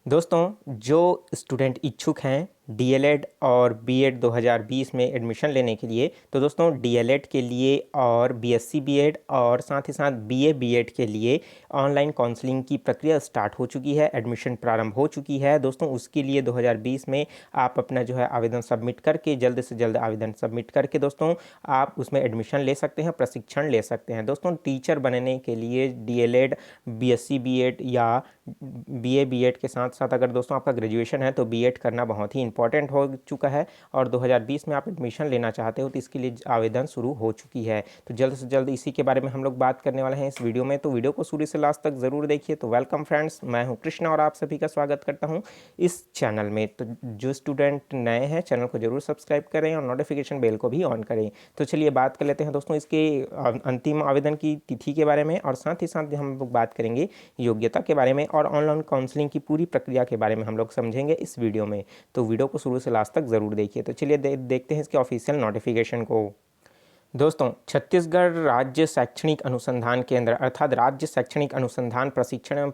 दोस्तों, जो स्टूडेंट इच्छुक हैं डीएलएड और बीएड 2020 में एडमिशन लेने के लिए, तो दोस्तों डीएलएड के लिए और बीएससी बीएड और साथ ही साथ बीए बीएड के लिए ऑनलाइन काउंसलिंग की प्रक्रिया स्टार्ट हो चुकी है। एडमिशन प्रारंभ हो चुकी है। दोस्तों उसके लिए 2020 में आप अपना जो है आवेदन सबमिट करके जल्द से जल्द आवेदन सबमिट करके दोस्तों आप उसमें एडमिशन ले सकते हैं, प्रशिक्षण ले सकते हैं। दोस्तों टीचर बनने के लिए डीएलएड, बीएससी बीएड या बीए बीएड के साथ साथ अगर दोस्तों आपका ग्रेजुएशन है तो बीएड करना बहुत ही इंपॉर्टेंट हो चुका है और 2020 में आप एडमिशन लेना चाहते हो तो इसके लिए आवेदन शुरू हो चुकी है। तो जल्द से जल्द इसी के बारे में हम लोग बात करने वाले हैं इस वीडियो में। तो वीडियो को शुरू से लास्ट तक ज़रूर देखिए। तो वेलकम फ्रेंड्स, मैं हूं कृष्णा और आप सभी का स्वागत करता हूं इस चैनल में। तो जो स्टूडेंट नए हैं चैनल को जरूर सब्सक्राइब करें और नोटिफिकेशन बेल को भी ऑन करें। तो चलिए बात कर लेते हैं दोस्तों इसके अंतिम आवेदन की तिथि के बारे में और साथ ही साथ हम लोग बात करेंगे योग्यता के बारे में और ऑनलाइन काउंसलिंग की पूरी प्रक्रिया के बारे में हम लोग समझेंगे इस वीडियो में। तो वीडियो को शुरू से लास्ट तक ज़रूर देखिए। तो चलिए देखते हैं इसके ऑफिशियल नोटिफिकेशन को। दोस्तों, छत्तीसगढ़ राज्य शैक्षणिक अनुसंधान केंद्र अर्थात राज्य शैक्षणिक अनुसंधान प्रशिक्षण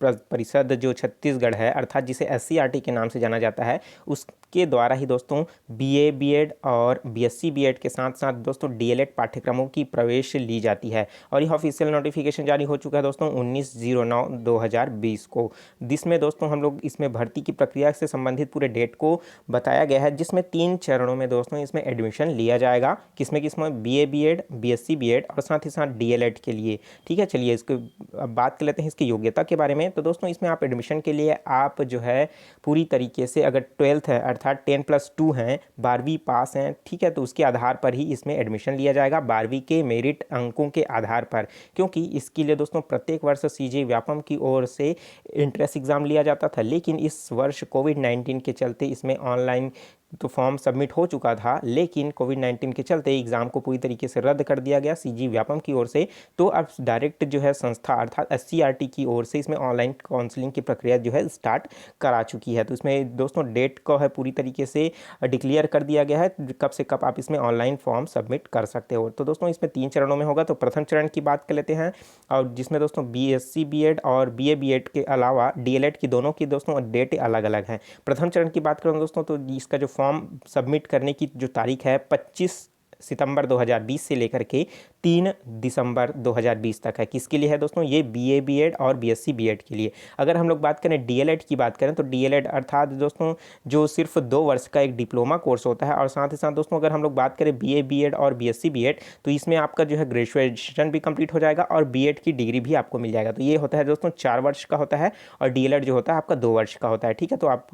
परिषद जो छत्तीसगढ़ है अर्थात जिसे एससीईआरटी के नाम से जाना जाता है, उसके द्वारा ही दोस्तों बीए बीएड और बीएससी बीएड के साथ साथ दोस्तों डीएलएड पाठ्यक्रमों की प्रवेश ली जाती है। और यह ऑफिशियल नोटिफिकेशन जारी हो चुका है दोस्तों 19/09/2020 को, जिसमें दोस्तों हम लोग इसमें भर्ती की प्रक्रिया से संबंधित पूरे डेट को बताया गया है, जिसमें 3 चरणों में दोस्तों इसमें एडमिशन लिया जाएगा। किसमें बीए बीएड, बीएससी बीएड और साथ ही साथ डीएलएड के लिए। ठीक है, चलिए इसको अब बात कर लेते हैं इसकी योग्यता के बारे में। तो दोस्तों इसमें आप एडमिशन के लिए आप जो है पूरी तरीके से अगर 12th है अर्थात 10+2 हैं, 12वीं पास हैं, ठीक है, तो उसके आधार पर ही इसमें एडमिशन लिया जाएगा, 12वीं के मेरिट अंकों के आधार पर। क्योंकि इसके लिए दोस्तों प्रत्येक वर्ष सीजे व्यापम की ओर से इंट्रेंस एग्ज़ाम लिया जाता था, लेकिन इस वर्ष कोविड-19 के चलते इसमें ऑनलाइन तो फॉर्म सबमिट हो चुका था, लेकिन कोविड-19 के चलते एग्ज़ाम को पूरी तरीके से रद्द कर दिया गया सीजी व्यापम की ओर से। तो अब डायरेक्ट जो है संस्था अर्थात एससीईआरटी की ओर से इसमें ऑनलाइन काउंसलिंग की प्रक्रिया जो है स्टार्ट करा चुकी है। तो इसमें दोस्तों डेट को है पूरी तरीके से डिक्लेयर कर दिया गया है कब से कब आप इसमें ऑनलाइन फॉर्म सबमिट कर सकते हो। तो दोस्तों इसमें 3 चरणों में होगा। तो प्रथम चरण की बात कर लेते हैं और जिसमें दोस्तों बीएससी बीएड और बीए बीएड के अलावा डीएलएड की दोनों की दोस्तों डेट अलग अलग हैं। प्रथम चरण की बात करूँ दोस्तों तो इसका जो फॉर्म सबमिट करने की जो तारीख है 25 सितंबर 2020 से लेकर के 3 दिसंबर 2020 तक है। किसके लिए है दोस्तों? ये बीए बीएड और बीएससी बीएड के लिए। अगर हम लोग बात करें डीएलएड की बात करें तो डीएलएड अर्थात दोस्तों जो सिर्फ 2 वर्ष का एक डिप्लोमा कोर्स होता है और साथ ही साथ दोस्तों अगर हम लोग बात करें बीए बीएड और बीएससी बीएड तो इसमें आपका जो है ग्रेजुएशन भी कंप्लीट हो जाएगा और बीएड की डिग्री भी आपको मिल जाएगा। तो ये होता है दोस्तों 4 वर्ष का होता है और डीएलएड जो होता है आपका 2 वर्ष का होता है। ठीक है, तो आप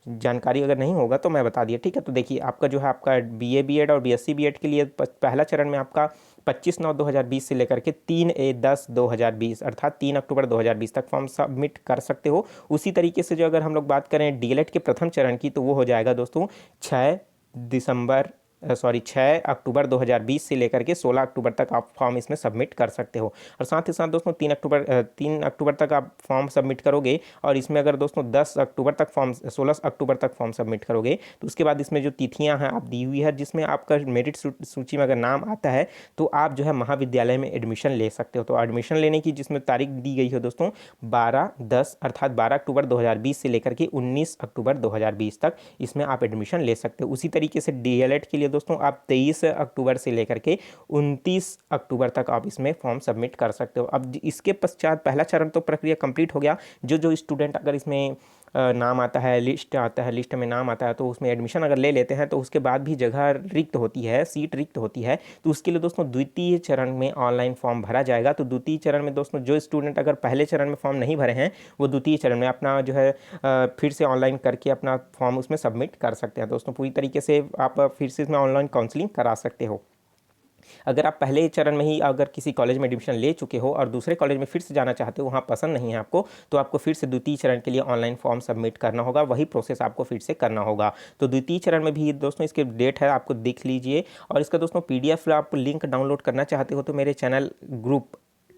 जानकारी अगर नहीं होगा तो मैं बता दिया। ठीक है, तो देखिए आपका जो है आपका बीए बीएड और बीएससी बीएड के लिए पहला चरण में आपका 25/9/2020 से लेकर के 3/10/2020 अर्थात 3 अक्टूबर 2020 तक फॉर्म सबमिट कर सकते हो। उसी तरीके से जो अगर हम लोग बात करें डीएलएड के प्रथम चरण की तो वो हो जाएगा दोस्तों 6 अक्टूबर 2020 से लेकर के 16 अक्टूबर तक आप फॉर्म इसमें सबमिट कर सकते हो। और साथ ही साथ दोस्तों 3 अक्टूबर तक आप फॉर्म सबमिट करोगे और इसमें अगर दोस्तों 16 अक्टूबर तक फॉर्म सबमिट करोगे तो उसके बाद इसमें जो तिथियां हैं आप दी हुई है, जिसमें आपका मेरिट सूची में अगर नाम आता है तो आप जो है महाविद्यालय में एडमिशन ले सकते हो। तो एडमिशन लेने की जिसमें तारीख दी गई है दोस्तों 12/10 अर्थात 12 अक्टूबर 2020 से लेकर के 19 अक्टूबर 2020 तक इसमें आप एडमिशन ले सकते हो। उसी तरीके से डीएलएड के लिए दोस्तों आप 23 अक्टूबर से लेकर के 29 अक्टूबर तक आप इसमें फॉर्म सबमिट कर सकते हो। अब इसके पश्चात पहला चरण तो प्रक्रिया कंप्लीट हो गया। जो स्टूडेंट अगर इसमें नाम आता है, लिस्ट में नाम आता है तो उसमें एडमिशन अगर ले लेते हैं तो उसके बाद भी जगह रिक्त होती है, सीट रिक्त होती है। तो उसके लिए दोस्तों द्वितीय चरण में ऑनलाइन फॉर्म भरा जाएगा। तो द्वितीय चरण में दोस्तों जो स्टूडेंट अगर पहले चरण में फॉर्म नहीं भरे हैं वो द्वितीय चरण में अपना जो है फिर से ऑनलाइन करके अपना फॉर्म उसमें सबमिट कर सकते हैं। दोस्तों पूरी तरीके से आप फिर से इसमें ऑनलाइन काउंसलिंग करा सकते हो। अगर आप पहले चरण में ही अगर किसी कॉलेज में एडमिशन ले चुके हो और दूसरे कॉलेज में फिर से जाना चाहते हो, वहाँ पसंद नहीं है आपको, तो आपको फिर से द्वितीय चरण के लिए ऑनलाइन फॉर्म सबमिट करना होगा। वही प्रोसेस आपको फिर से करना होगा। तो द्वितीय चरण में भी दोस्तों इसके डेट है, आपको देख लीजिए। और इसका दोस्तों पीडीएफ आप लिंक डाउनलोड करना चाहते हो तो मेरे चैनल ग्रुप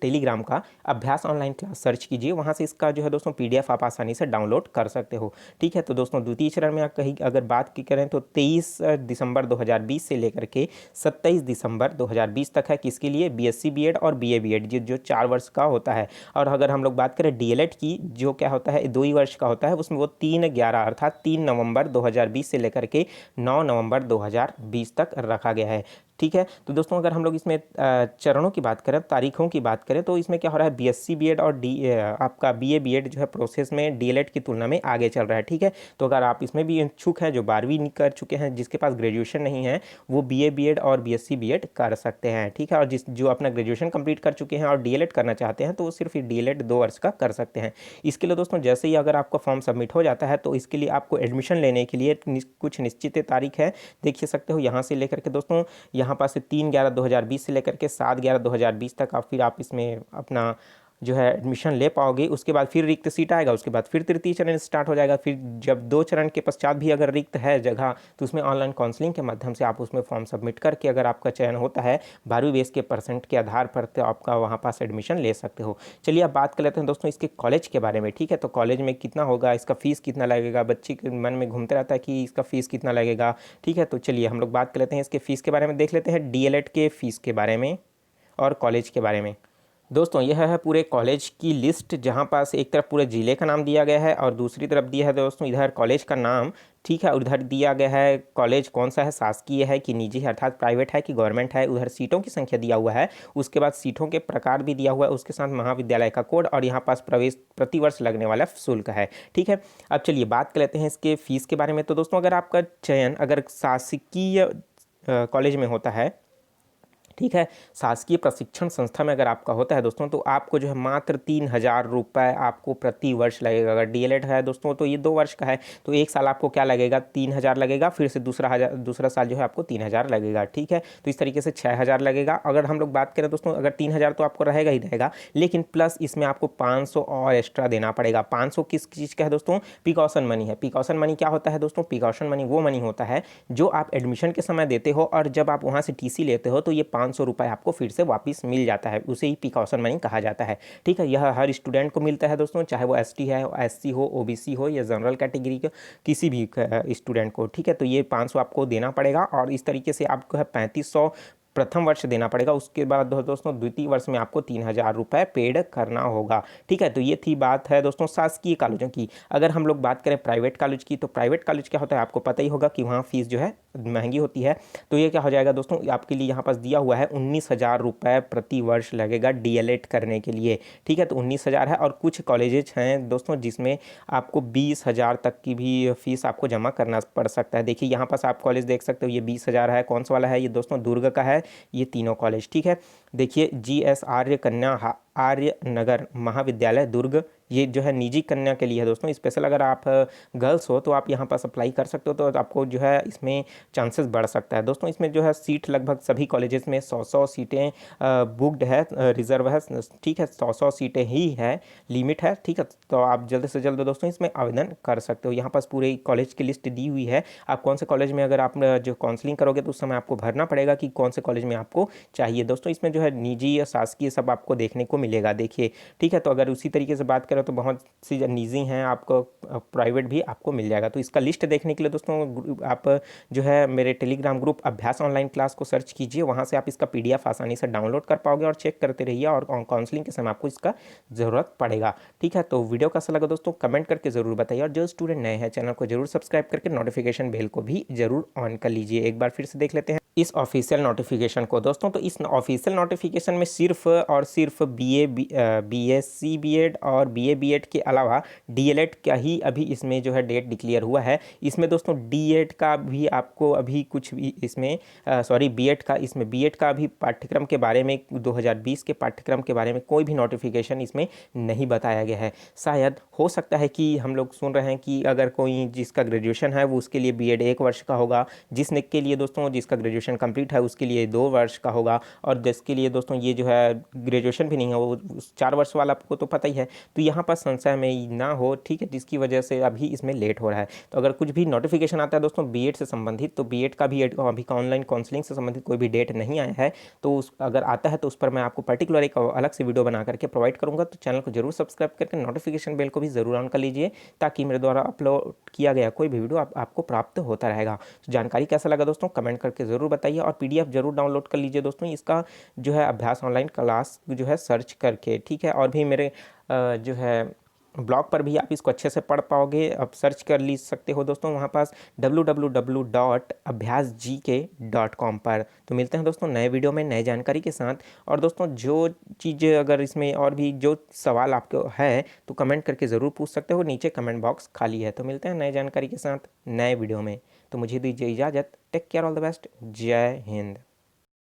टेलीग्राम का अभ्यास ऑनलाइन क्लास सर्च कीजिए, वहाँ से इसका जो है दोस्तों PDF आप आसानी से डाउनलोड कर सकते हो। ठीक है, तो दोस्तों द्वितीय चरण में कहीं अगर बात की करें तो 23 दिसंबर 2020 से लेकर के 27 दिसंबर 2020 तक है। किसके लिए? BSc BEd और BA BEd जो 4 वर्ष का होता है। और अगर हम लोग बात करें DLED की, जो क्या होता है 2 ही वर्ष का होता है, उसमें वो 3/11 अर्थात 3 नवंबर 2020 से लेकर के 9 नवंबर 2020 तक रखा गया है। ठीक है, तो दोस्तों अगर हम लोग इसमें चरणों की बात करें, तारीखों की बात करें, तो इसमें क्या हो रहा है, BSc BEd और आपका BA BEd जो है प्रोसेस में DLED की तुलना में आगे चल रहा है। ठीक है, तो अगर आप इसमें भी इच्छुक हैं, जो 12वीं कर चुके हैं, जिसके पास ग्रेजुएशन नहीं है, वो BA BEd और BSc BEd कर सकते हैं। ठीक है, और जो अपना ग्रेजुएशन कंप्लीट कर चुके हैं और DLED करना चाहते हैं, तो वो सिर्फ DLED 2 वर्ष का कर सकते हैं। इसके लिए दोस्तों जैसे ही अगर आपका फॉर्म सबमिट हो जाता है, तो इसके लिए आपको एडमिशन लेने के लिए कुछ निश्चित तारीख है, देख सकते हो यहाँ से लेकर के दोस्तों, यहाँ पास 3/11/2020 से लेकर के 7/11/2020 तक फिर आप इसमें अपना जो है एडमिशन ले पाओगे। उसके बाद फिर रिक्त सीट आएगा, उसके बाद फिर तृतीय चरण स्टार्ट हो जाएगा। फिर जब 2 चरण के पश्चात भी अगर रिक्त है जगह, तो उसमें ऑनलाइन काउंसलिंग के माध्यम से आप उसमें फॉर्म सबमिट करके अगर आपका चयन होता है 12वीं बेस के परसेंट के आधार पर, तो आपका वहाँ पास एडमिशन ले सकते हो। चलिए अब बात कर लेते हैं दोस्तों इसके कॉलेज के बारे में। ठीक है, तो कॉलेज में कितना होगा, इसका फीस कितना लगेगा, बच्चे के मन में घूमते रहता है कि इसका फीस कितना लगेगा। ठीक है, तो चलिए हम लोग बात कर लेते हैं इसके फीस के बारे में, देख लेते हैं DLED के फीस के बारे में और कॉलेज के बारे में। दोस्तों यह है पूरे कॉलेज की लिस्ट, जहां पास एक तरफ पूरे ज़िले का नाम दिया गया है और दूसरी तरफ दिया है दोस्तों इधर कॉलेज का नाम। ठीक है, उधर दिया गया है कॉलेज कौन सा है, शासकीय है कि निजी है अर्थात प्राइवेट है कि गवर्नमेंट है, उधर सीटों की संख्या दिया हुआ है, उसके बाद सीटों के प्रकार भी दिया हुआ है, उसके साथ महाविद्यालय का कोड और यहाँ पास प्रवेश प्रतिवर्ष लगने वाला शुल्क है। ठीक है, अब चलिए बात कर लेते हैं इसके फीस के बारे में। तो दोस्तों अगर आपका चयन अगर शासकीय कॉलेज में होता है, ठीक है, शासकीय प्रशिक्षण संस्था में अगर आपका होता है दोस्तों, तो आपको जो है मात्र 3,000 रुपये आपको प्रति वर्ष लगेगा। अगर DLED है दोस्तों तो ये 2 वर्ष का है, तो 1 साल आपको क्या लगेगा, 3,000 लगेगा, फिर से दूसरा साल जो है आपको 3,000 लगेगा। ठीक है, तो इस तरीके से 6,000 लगेगा। अगर हम लोग बात करें दोस्तों, अगर 3,000 तो आपको रहेगा ही रहेगा, लेकिन प्लस इसमें आपको 500 और एक्स्ट्रा देना पड़ेगा। 500 किस चीज़ का है दोस्तों, प्रिकॉशन मनी है। प्रिकॉशन मनी क्या होता है दोस्तों, प्रिकॉशन मनी वो मनी होता है जो आप एडमिशन के समय देते हो और जब आप वहाँ से TC लेते हो, तो ये 500 रुपये आपको फिर से वापस मिल जाता है, उसे ही प्रिकॉशन मनी कहा जाता है। ठीक है, यह हर स्टूडेंट को मिलता है दोस्तों, चाहे वो ST है, SC हो, OBC हो या जनरल कैटेगरी का किसी भी स्टूडेंट को। ठीक है, तो ये 500 आपको देना पड़ेगा और इस तरीके से आपको है 3500 प्रथम वर्ष देना पड़ेगा। उसके बाद दोस्तों द्वितीय वर्ष में आपको 3,000 रुपये पेड करना होगा। ठीक है, तो ये थी बात है दोस्तों शासकीय कॉलेजों की। अगर हम लोग बात करें प्राइवेट कॉलेज की, तो प्राइवेट कॉलेज क्या होता है आपको पता ही होगा कि वहाँ फीस जो है महंगी होती है। तो ये क्या हो जाएगा दोस्तों, आपके लिए यहाँ पास दिया हुआ है 19,000 रुपये प्रति वर्ष लगेगा DLED करने के लिए। ठीक है, तो 19,000 है और कुछ कॉलेजेस हैं दोस्तों जिसमें आपको 20,000 तक की भी फीस आपको जमा करना पड़ सकता है। देखिए यहाँ पास आप कॉलेज देख सकते हो, ये 20,000 है। कौन सा वाला है ये दोस्तों, दुर्ग का है ये तीनों कॉलेज। ठीक है, देखिए GS आर्य कन्या आर्य नगर महाविद्यालय दुर्ग, ये जो है निजी कन्या के लिए है दोस्तों। स्पेशल अगर आप गर्ल्स हो तो आप यहाँ पास अप्लाई कर सकते हो, तो आपको जो है इसमें चांसेस बढ़ सकता है दोस्तों। इसमें जो है सीट लगभग सभी कॉलेजेस में 100 सीटें बुकड है, रिजर्व है। ठीक है, 100 सीटें ही है, लिमिट है। ठीक है, तो आप जल्द से जल्द दोस्तों इसमें आवेदन कर सकते हो। यहाँ पास पूरे कॉलेज की लिस्ट दी हुई है, आप कौन से कॉलेज में अगर आप जो काउंसलिंग करोगे तो उस समय आपको भरना पड़ेगा कि कौन से कॉलेज में आपको चाहिए दोस्तों। इसमें जो है निजी या शासकीय सब आपको देखने को मिलेगा, देखिए। ठीक है, तो अगर उसी तरीके से बात करें तो बहुत सी निजी हैं, आपको प्राइवेट भी आपको मिल जाएगा। तो इसका लिस्ट देखने के लिए दोस्तों आप जो है मेरे टेलीग्राम ग्रुप अभ्यास ऑनलाइन क्लास को सर्च कीजिए, वहाँ से आप इसका PDF आसानी से डाउनलोड कर पाओगे और चेक करते रहिए, और काउंसलिंग के समय आपको इसका ज़रूरत पड़ेगा। ठीक है, तो वीडियो कैसा लगा दोस्तों कमेंट करके ज़रूर बताइए, और जो स्टूडेंट नए हैं चैनल को जरूर सब्सक्राइब करके नोटिफिकेशन बेल को भी जरूर ऑन कर लीजिए। एक बार फिर से देख लेते हैं इस ऑफिशियल नोटिफिकेशन को दोस्तों। तो इस ऑफिशियल नोटिफिकेशन में सिर्फ और सिर्फ BSc BEd और BA BEd के अलावा DLED का ही अभी इसमें जो है डेट डिक्लेयर हुआ है। इसमें दोस्तों DED का भी आपको अभी कुछ भी इसमें BEd का, इसमें BEd का भी पाठ्यक्रम के बारे में 2020 के पाठ्यक्रम के बारे में कोई भी नोटिफिकेशन इसमें नहीं बताया गया है। शायद हो सकता है कि हम लोग सुन रहे हैं कि अगर कोई जिसका ग्रेजुएशन है वो उसके लिए BEd 1 वर्ष का होगा, जिसने के लिए दोस्तों जिसका ग्रेजुएशन ग्रेजुएशन कंप्लीट है उसके लिए 2 वर्ष का होगा, और जिसके लिए दोस्तों ये जो है ग्रेजुएशन भी नहीं है वो 4 वर्ष वाला आपको तो पता ही है। तो यहाँ पर संशय में ना हो, ठीक है, जिसकी वजह से अभी इसमें लेट हो रहा है। तो अगर कुछ भी नोटिफिकेशन आता है दोस्तों बीएड से संबंधित, तो बीएड का भी अभी का ऑनलाइन काउंसलिंग से संबंधित कोई भी डेट नहीं आया है, तो अगर आता है तो उस पर मैं आपको पर्टिकुलर एक अलग से वीडियो बना करके प्रोवाइड करूँगा। तो चैनल को जरूर सब्सक्राइब करके नोटिफिकेशन बेल को भी ज़रूर ऑन कर लीजिए, ताकि मेरे द्वारा अपलोड किया गया कोई भी वीडियो आपको प्राप्त होता रहेगा। तो जानकारी कैसा लगा दोस्तों कमेंट करके ज़रूर बताइए, और पीडीएफ जरूर डाउनलोड कर लीजिए दोस्तों इसका जो है अभ्यास ऑनलाइन क्लास जो है सर्च करके, ठीक है। और भी मेरे जो है ब्लॉग पर भी आप इसको अच्छे से पढ़ पाओगे, आप सर्च कर ली सकते हो दोस्तों वहाँ पास www.abhyasgk.com पर। तो मिलते हैं दोस्तों नए वीडियो में नए जानकारी के साथ। और दोस्तों जो चीज़ अगर इसमें और भी जो सवाल आपको है तो कमेंट करके ज़रूर पूछ सकते हो, नीचे कमेंट बॉक्स खाली है। तो मिलते हैं नए जानकारी के साथ नए वीडियो में। तो मुझे दीजिए इजाज़त, take care, all the best, जय हिंद।